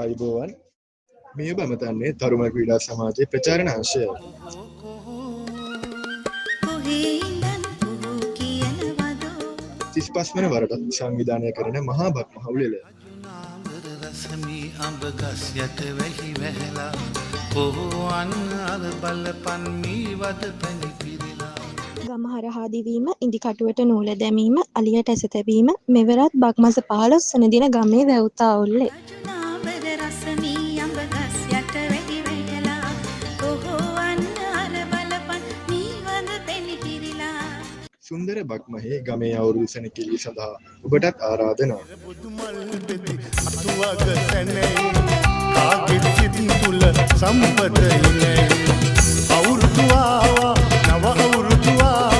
ආයුබෝවන් මේ ඔබ මතන්නේ තරුණ ක්‍රීඩා සමාජයේ ප්‍රචාරණ අංශය. තිස්පස් වන වරටත් සංවිධානය කරන මහා බක් මහවුලෙල ගම හරහා දිවීම, ඉදිකටුවට නූල දැමීම, අලියට ඇස තැබීම මෙවරත් බක්මස 15 වන දින ගමේ වැව්තා ඔල්ලේ සුන්දර බක්මහේ ගමේ අවුරුදු සැනකෙළිය සඳහා ඔබටත් ආරාධනා. අවුරුදු ආවා නව අවුරුදු ආවා